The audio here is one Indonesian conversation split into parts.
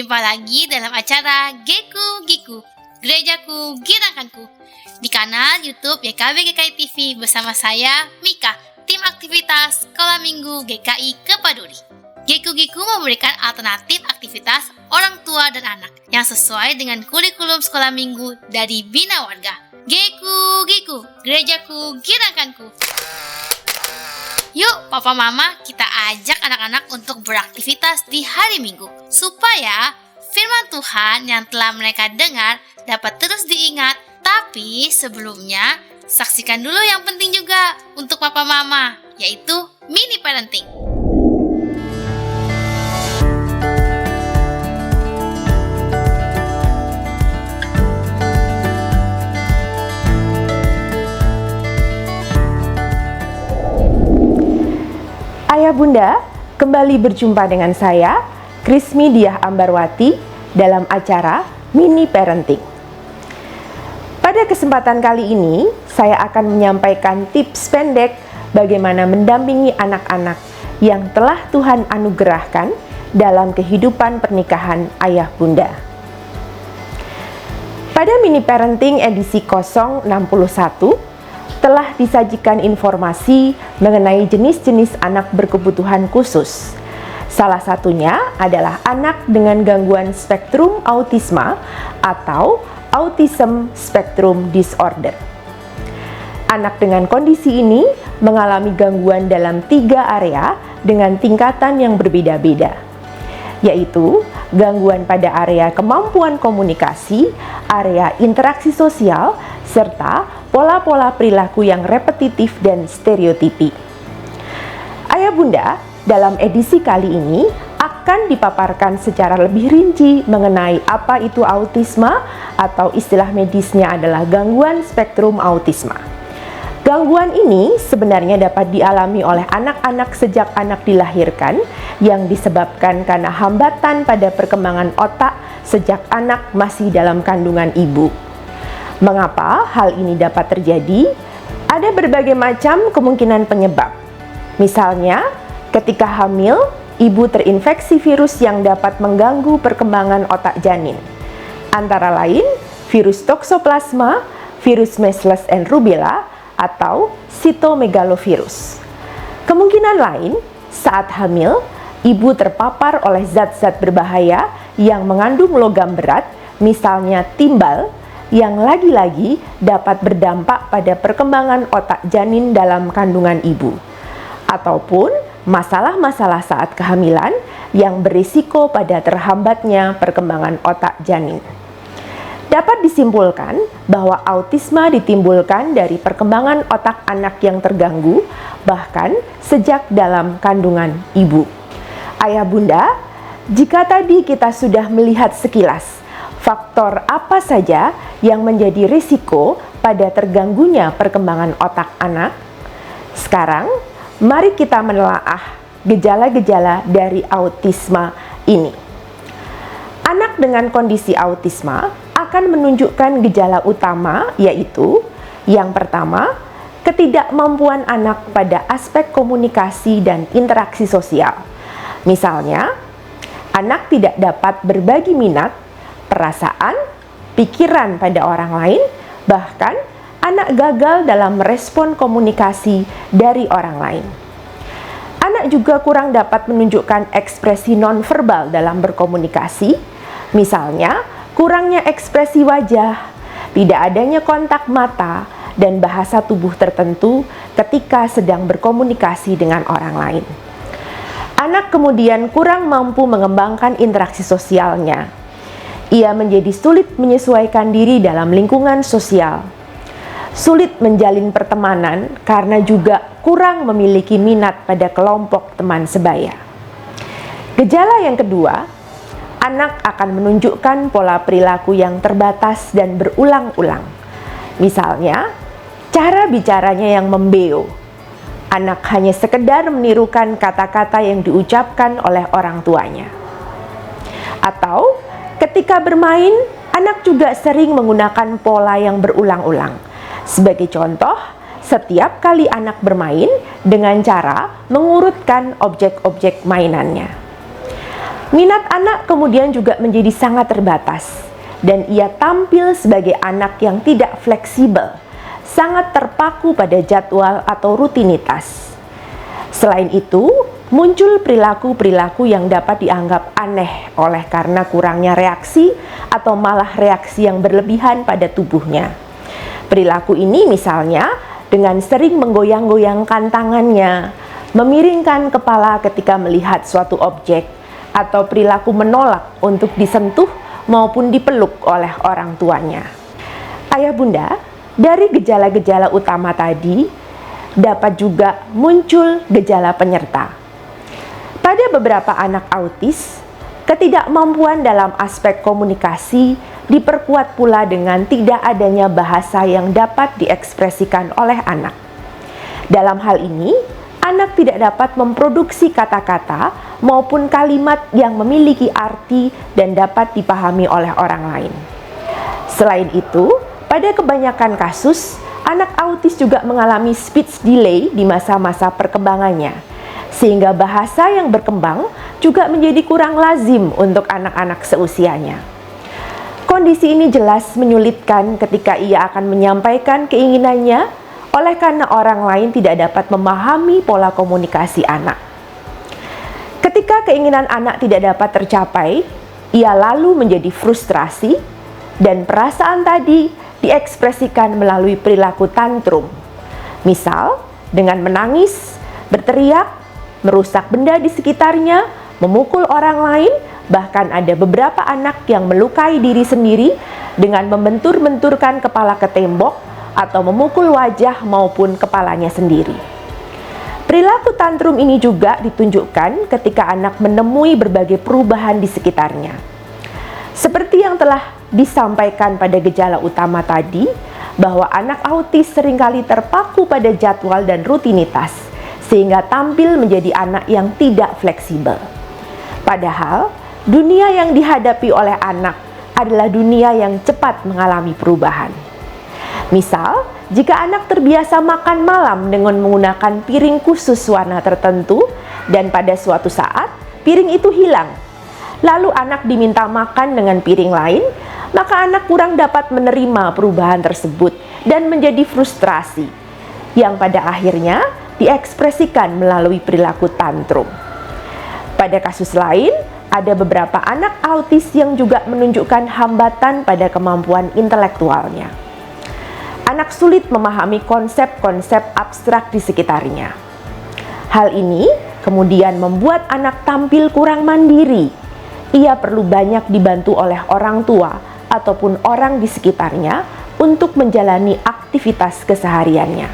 Jumpa lagi dalam acara Geku Giku, Gerejaku Girakanku, di kanal YouTube YKB GKI TV bersama saya, Mika, tim aktivitas Sekolah Minggu GKI Kepaduli. Geku Giku memberikan alternatif aktivitas orang tua dan anak yang sesuai dengan kurikulum sekolah minggu dari Bina Warga. Geku Giku, Gerejaku Girakanku. Yuk, Papa Mama, kita ajak anak-anak untuk beraktivitas di hari Minggu, supaya firman Tuhan yang telah mereka dengar dapat terus diingat. Tapi sebelumnya, saksikan dulu yang penting juga untuk Papa Mama, yaitu mini parenting. Ayah Bunda, kembali berjumpa dengan saya, Krismi Diah Ambarwati, dalam acara Mini Parenting. Pada kesempatan kali ini, saya akan menyampaikan tips pendek bagaimana mendampingi anak-anak yang telah Tuhan anugerahkan dalam kehidupan pernikahan ayah bunda. Pada Mini Parenting edisi 061, telah disajikan informasi mengenai jenis-jenis anak berkebutuhan khusus. Salah satunya adalah anak dengan gangguan spektrum autisma atau Autism Spectrum Disorder. Anak dengan kondisi ini mengalami gangguan dalam 3 area dengan tingkatan yang berbeda-beda, yaitu gangguan pada area kemampuan komunikasi, area interaksi sosial, serta pola-pola perilaku yang repetitif dan stereotipi. Ayah Bunda, dalam edisi kali ini akan dipaparkan secara lebih rinci mengenai apa itu autisme atau istilah medisnya adalah gangguan spektrum autisma. Gangguan ini sebenarnya dapat dialami oleh anak-anak sejak anak dilahirkan yang disebabkan karena hambatan pada perkembangan otak sejak anak masih dalam kandungan ibu. Mengapa hal ini dapat terjadi? Ada berbagai macam kemungkinan penyebab. Misalnya, ketika hamil, ibu terinfeksi virus yang dapat mengganggu perkembangan otak janin. Antara lain, virus toxoplasma, virus Measles and Rubella, atau cytomegalovirus. Kemungkinan lain, saat hamil, ibu terpapar oleh zat-zat berbahaya yang mengandung logam berat, misalnya timbal, yang lagi-lagi dapat berdampak pada perkembangan otak janin dalam kandungan ibu, ataupun masalah-masalah saat kehamilan yang berisiko pada terhambatnya perkembangan otak janin. Dapat disimpulkan bahwa autisme ditimbulkan dari perkembangan otak anak yang terganggu, bahkan sejak dalam kandungan ibu. Ayah Bunda, jika tadi kita sudah melihat sekilas faktor apa saja yang menjadi risiko pada terganggunya perkembangan otak anak, sekarang mari kita menelaah gejala-gejala dari autisme ini. Anak dengan kondisi autisme akan menunjukkan gejala utama, yaitu yang pertama, ketidakmampuan anak pada aspek komunikasi dan interaksi sosial. Misalnya, anak tidak dapat berbagi minat, perasaan, pikiran pada orang lain, bahkan anak gagal dalam merespon komunikasi dari orang lain. Anak juga kurang dapat menunjukkan ekspresi nonverbal dalam berkomunikasi, misalnya kurangnya ekspresi wajah, tidak adanya kontak mata, dan bahasa tubuh tertentu ketika sedang berkomunikasi dengan orang lain. Anak kemudian kurang mampu mengembangkan interaksi sosialnya. Ia menjadi sulit menyesuaikan diri dalam lingkungan sosial, sulit menjalin pertemanan karena juga kurang memiliki minat pada kelompok teman sebaya. Gejala yang kedua, anak akan menunjukkan pola perilaku yang terbatas dan berulang-ulang. Misalnya, cara bicaranya yang membeo. Anak hanya sekedar menirukan kata-kata yang diucapkan oleh orang tuanya. Atau ketika bermain, anak juga sering menggunakan pola yang berulang-ulang. Sebagai contoh, setiap kali anak bermain dengan cara mengurutkan objek-objek mainannya. Minat anak kemudian juga menjadi sangat terbatas, dan ia tampil sebagai anak yang tidak fleksibel, sangat terpaku pada jadwal atau rutinitas. Selain itu, muncul perilaku-perilaku yang dapat dianggap aneh oleh karena kurangnya reaksi atau malah reaksi yang berlebihan pada tubuhnya. Perilaku ini misalnya dengan sering menggoyang-goyangkan tangannya, memiringkan kepala ketika melihat suatu objek, atau perilaku menolak untuk disentuh maupun dipeluk oleh orang tuanya. Ayah bunda, dari gejala-gejala utama tadi dapat juga muncul gejala penyerta. Pada beberapa anak autis, ketidakmampuan dalam aspek komunikasi diperkuat pula dengan tidak adanya bahasa yang dapat diekspresikan oleh anak. Dalam hal ini, anak tidak dapat memproduksi kata-kata maupun kalimat yang memiliki arti dan dapat dipahami oleh orang lain. Selain itu, pada kebanyakan kasus, anak autis juga mengalami speech delay di masa-masa perkembangannya, sehingga bahasa yang berkembang juga menjadi kurang lazim untuk anak-anak seusianya. Kondisi ini jelas menyulitkan ketika ia akan menyampaikan keinginannya, oleh karena orang lain tidak dapat memahami pola komunikasi anak. Ketika keinginan anak tidak dapat tercapai, ia lalu menjadi frustrasi, dan perasaan tadi diekspresikan melalui perilaku tantrum. Misal, dengan menangis, berteriak, merusak benda di sekitarnya, memukul orang lain, bahkan ada beberapa anak yang melukai diri sendiri dengan membentur-benturkan kepala ke tembok atau memukul wajah maupun kepalanya sendiri. Perilaku tantrum ini juga ditunjukkan ketika anak menemui berbagai perubahan di sekitarnya. Seperti yang telah disampaikan pada gejala utama tadi, bahwa anak autis seringkali terpaku pada jadwal dan rutinitas, sehingga tampil menjadi anak yang tidak fleksibel. Padahal, dunia yang dihadapi oleh anak adalah dunia yang cepat mengalami perubahan. Misal, jika anak terbiasa makan malam dengan menggunakan piring khusus warna tertentu dan pada suatu saat piring itu hilang, lalu anak diminta makan dengan piring lain, maka anak kurang dapat menerima perubahan tersebut dan menjadi frustrasi, yang pada akhirnya diekspresikan melalui perilaku tantrum. Pada kasus lain, ada beberapa anak autis yang juga menunjukkan hambatan pada kemampuan intelektualnya. Anak sulit memahami konsep-konsep abstrak di sekitarnya. Hal ini kemudian membuat anak tampil kurang mandiri. Ia perlu banyak dibantu oleh orang tua ataupun orang di sekitarnya untuk menjalani aktivitas kesehariannya.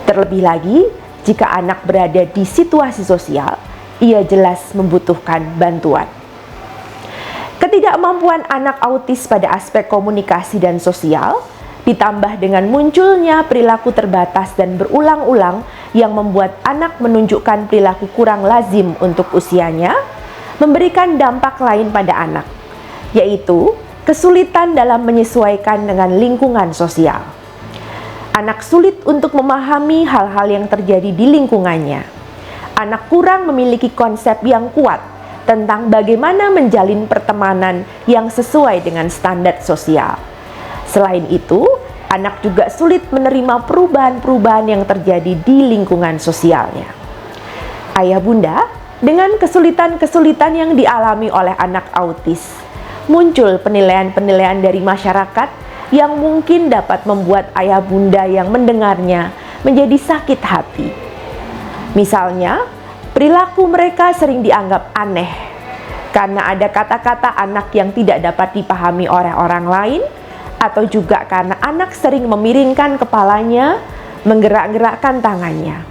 Terlebih lagi, jika anak berada di situasi sosial, ia jelas membutuhkan bantuan. Ketidakmampuan anak autis pada aspek komunikasi dan sosial ditambah dengan munculnya perilaku terbatas dan berulang-ulang yang membuat anak menunjukkan perilaku kurang lazim untuk usianya, memberikan dampak lain pada anak, yaitu kesulitan dalam menyesuaikan dengan lingkungan sosial. Anak sulit untuk memahami hal-hal yang terjadi di lingkungannya. Anak kurang memiliki konsep yang kuat tentang bagaimana menjalin pertemanan yang sesuai dengan standar sosial. Selain itu, anak juga sulit menerima perubahan-perubahan yang terjadi di lingkungan sosialnya. Ayah bunda, dengan kesulitan-kesulitan yang dialami oleh anak autis, muncul penilaian-penilaian dari masyarakat yang mungkin dapat membuat ayah bunda yang mendengarnya menjadi sakit hati. Misalnya, perilaku mereka sering dianggap aneh karena ada kata-kata anak yang tidak dapat dipahami oleh orang lain, atau juga karena anak sering memiringkan kepalanya, menggerak-gerakkan tangannya.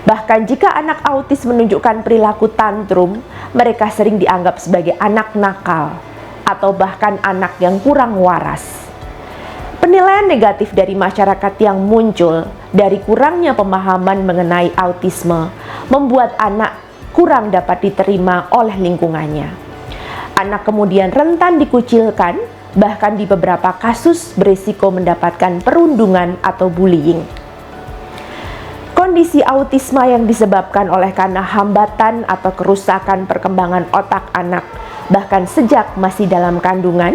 Bahkan jika anak autis menunjukkan perilaku tantrum, mereka sering dianggap sebagai anak nakal atau bahkan anak yang kurang waras. Penilaian negatif dari masyarakat yang muncul dari kurangnya pemahaman mengenai autisme membuat anak kurang dapat diterima oleh lingkungannya. Anak kemudian rentan dikucilkan, bahkan di beberapa kasus berisiko mendapatkan perundungan atau bullying. Kondisi autisme yang disebabkan oleh karena hambatan atau kerusakan perkembangan otak anak, bahkan sejak masih dalam kandungan,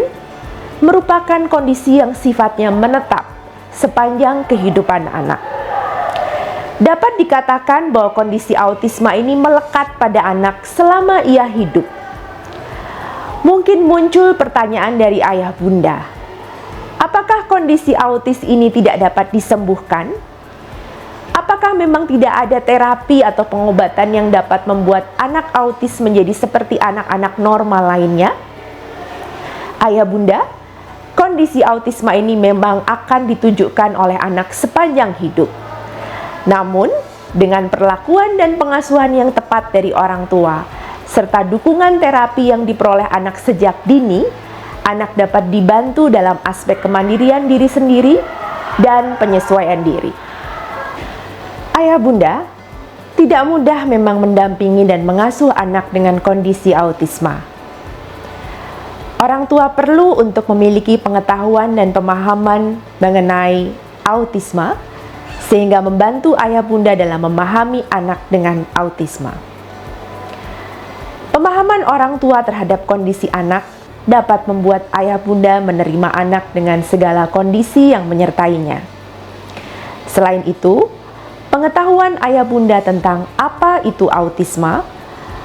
merupakan kondisi yang sifatnya menetap sepanjang kehidupan anak. Dapat dikatakan bahwa kondisi autisme ini melekat pada anak selama ia hidup. Mungkin muncul pertanyaan dari ayah bunda, apakah kondisi autis ini tidak dapat disembuhkan? Apakah memang tidak ada terapi atau pengobatan yang dapat membuat anak autis menjadi seperti anak-anak normal lainnya? Ayah bunda, kondisi autisme ini memang akan ditunjukkan oleh anak sepanjang hidup. Namun, dengan perlakuan dan pengasuhan yang tepat dari orang tua, serta dukungan terapi yang diperoleh anak sejak dini, anak dapat dibantu dalam aspek kemandirian diri sendiri dan penyesuaian diri. Ayah bunda, tidak mudah memang mendampingi dan mengasuh anak dengan kondisi autisme. Orang tua perlu untuk memiliki pengetahuan dan pemahaman mengenai autisme, sehingga membantu ayah bunda dalam memahami anak dengan autisme. Pemahaman orang tua terhadap kondisi anak dapat membuat ayah bunda menerima anak dengan segala kondisi yang menyertainya. Selain itu, pengetahuan ayah bunda tentang apa itu autisme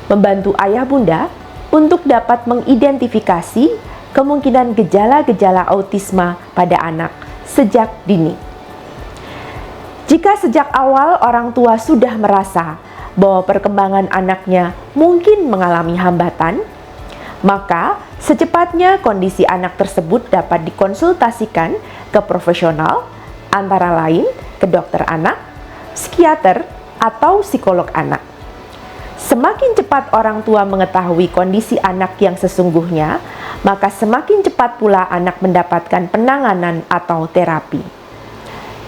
membantu ayah bunda untuk dapat mengidentifikasi kemungkinan gejala-gejala autisme pada anak sejak dini. Jika sejak awal orang tua sudah merasa bahwa perkembangan anaknya mungkin mengalami hambatan, maka secepatnya kondisi anak tersebut dapat dikonsultasikan ke profesional, antara lain ke dokter anak, psikiater, atau psikolog anak. Semakin cepat orang tua mengetahui kondisi anak yang sesungguhnya, maka semakin cepat pula anak mendapatkan penanganan atau terapi.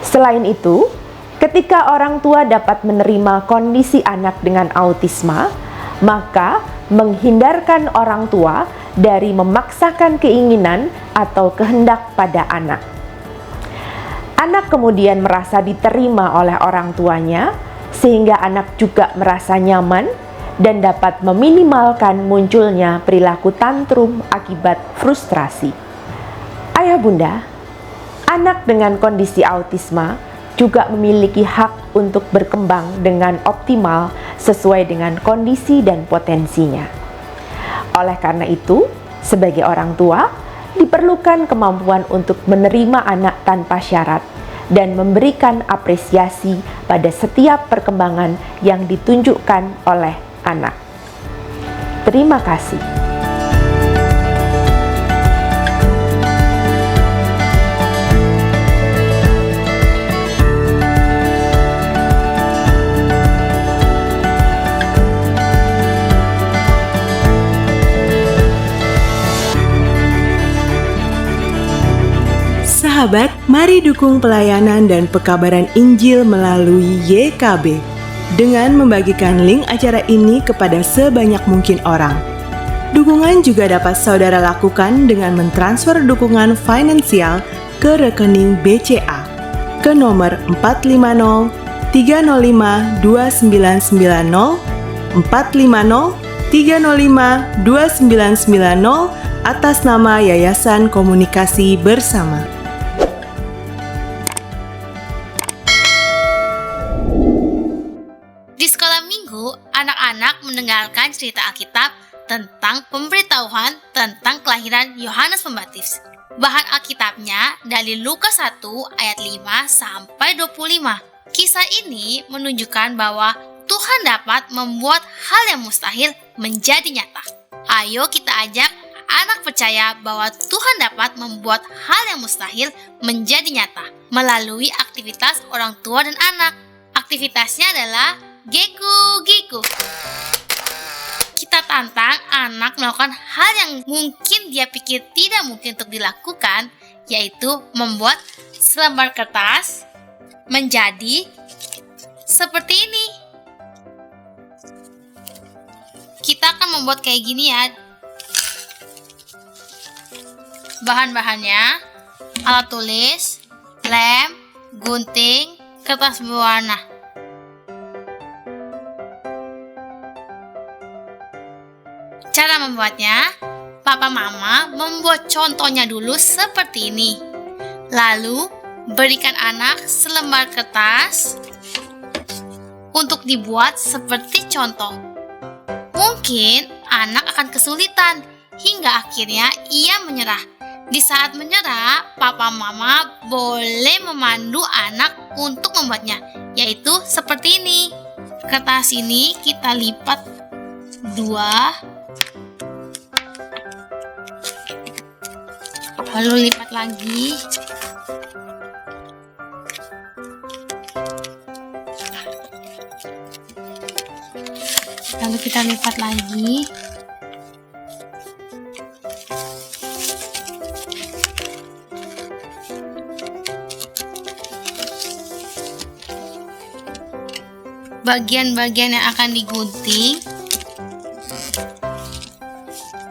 Selain itu, ketika orang tua dapat menerima kondisi anak dengan autisme, maka menghindarkan orang tua dari memaksakan keinginan atau kehendak pada anak. Anak kemudian merasa diterima oleh orang tuanya, sehingga anak juga merasa nyaman dan dapat meminimalkan munculnya perilaku tantrum akibat frustrasi. Ayah bunda, anak dengan kondisi autisme juga memiliki hak untuk berkembang dengan optimal sesuai dengan kondisi dan potensinya. Oleh karena itu, sebagai orang tua, diperlukan kemampuan untuk menerima anak tanpa syarat dan memberikan apresiasi pada setiap perkembangan yang ditunjukkan oleh anak. Terima kasih. Sahabat, mari dukung pelayanan dan pekabaran Injil melalui YKB dengan membagikan link acara ini kepada sebanyak mungkin orang. Dukungan juga dapat saudara lakukan dengan mentransfer dukungan finansial ke rekening BCA ke nomor 450 305 2990 450 305 2990 atas nama Yayasan Komunikasi Bersama. Di sekolah minggu, anak-anak mendengarkan cerita Alkitab tentang pemberitahuan tentang kelahiran Yohanes Pembaptis. Bahan Alkitabnya dari Lukas 1 ayat 5 sampai 25. Kisah ini menunjukkan bahwa Tuhan dapat membuat hal yang mustahil menjadi nyata. Ayo kita ajak anak percaya bahwa Tuhan dapat membuat hal yang mustahil menjadi nyata melalui aktivitas orang tua dan anak. Aktivitasnya adalah Geku-giku. Kita tantang anak melakukan hal yang mungkin dia pikir tidak mungkin untuk dilakukan, yaitu membuat selembar kertas menjadi seperti ini. Kita akan membuat kayak gini ya. Bahan-bahannya alat tulis, lem, gunting, kertas berwarna. membuatnya? Papa Mama membuat contohnya dulu seperti ini. Lalu, berikan anak selembar kertas untuk dibuat seperti contoh. Mungkin anak akan kesulitan hingga akhirnya ia menyerah. Di saat menyerah, Papa Mama boleh memandu anak untuk membuatnya, yaitu seperti ini. Kertas ini kita lipat 2, lalu lipat lagi. Lalu kita lipat lagi. Bagian-bagian yang akan digunting,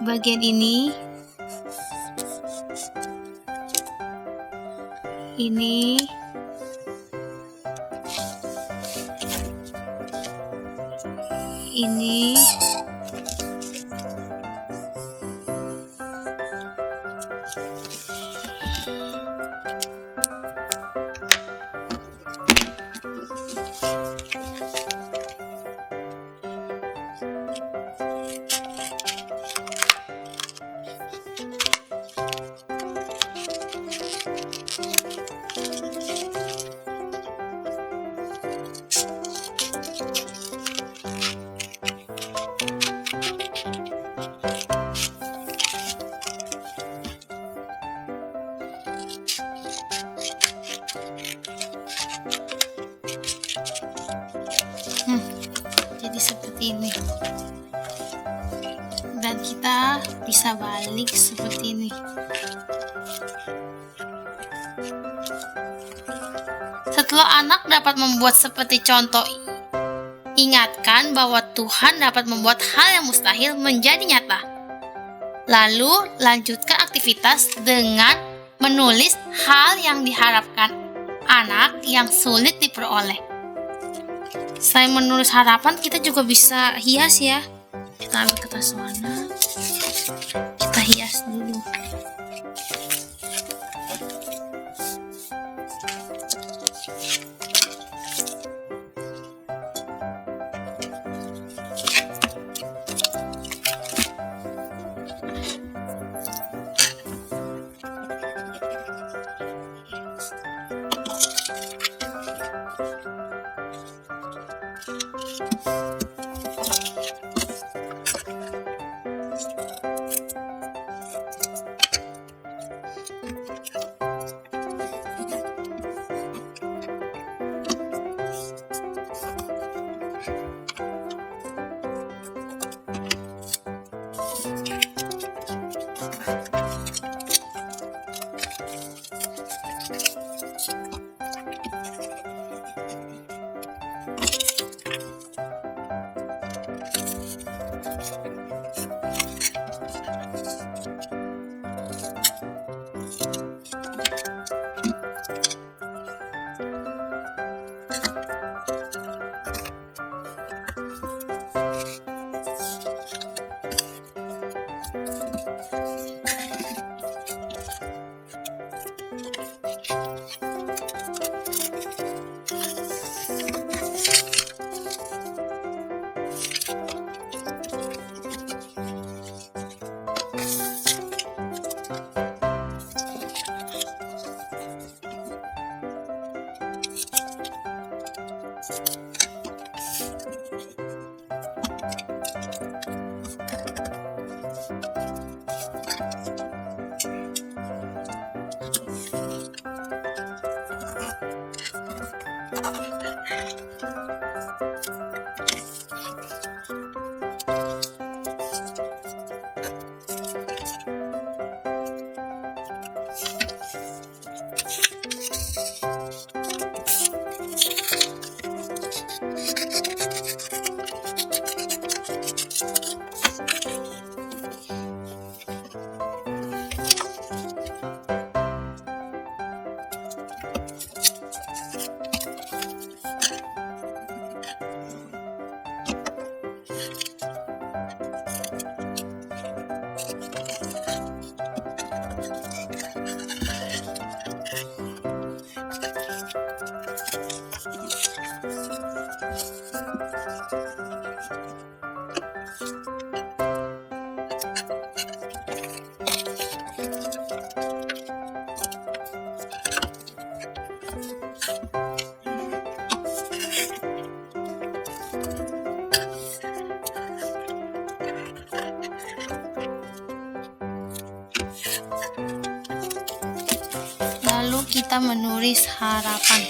bagian ini, ini, ini, jadi seperti ini. Dan kita bisa balik seperti ini. Setelah anak dapat membuat seperti contoh, ingatkan bahwa Tuhan dapat membuat hal yang mustahil menjadi nyata. Lalu lanjutkan aktivitas dengan menulis hal yang diharapkan anak yang sulit diperoleh. Selain menulis harapan, kita juga bisa hias ya. Kita ambil kertas warna, kita hias dulu. Lalu kita menulis harapan.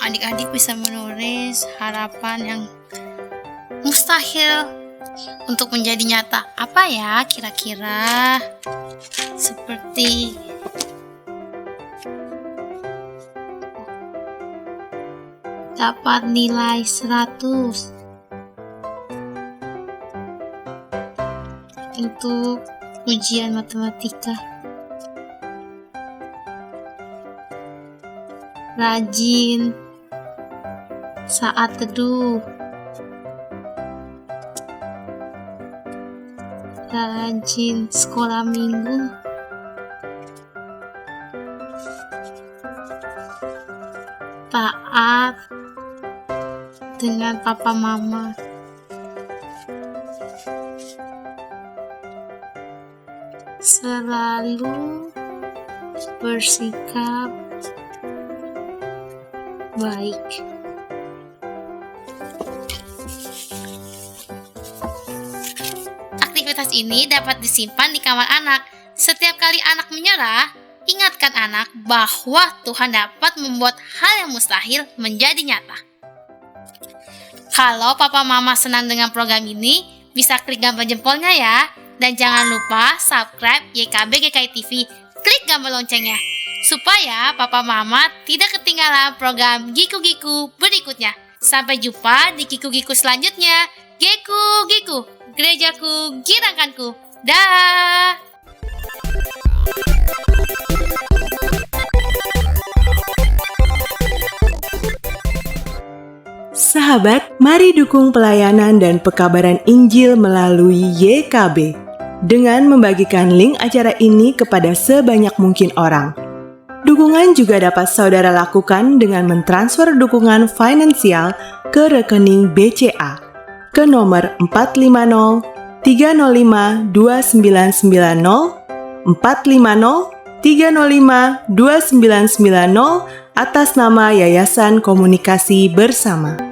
Adik-adik bisa menulis harapan yang mustahil untuk menjadi nyata. Apa ya kira-kira? Seperti dapat nilai 100 untuk ujian matematika. Rajin saat teduh. Rajin sekolah minggu. Taat dengan papa mama. Selalu bersikap baik. Aktivitas ini dapat disimpan di kamar anak. Setiap kali anak menyerah, ingatkan anak bahwa Tuhan dapat membuat hal yang mustahil menjadi nyata. Kalau papa mama senang dengan program ini, bisa klik gambar jempolnya ya. Dan jangan lupa subscribe YKB GKI TV. Klik gambar loncengnya, supaya papa mama tidak ketinggalan program Giku-Giku berikutnya. Sampai jumpa di Giku-Giku selanjutnya. Giku-Giku, gerejaku, girangkanku. Dah. Sahabat, mari dukung pelayanan dan pekabaran Injil melalui YKB dengan membagikan link acara ini kepada sebanyak mungkin orang. Dukungan juga dapat saudara lakukan dengan mentransfer dukungan finansial ke rekening BCA ke nomor 450 305 2990 450 305 2990 atas nama Yayasan Komunikasi Bersama.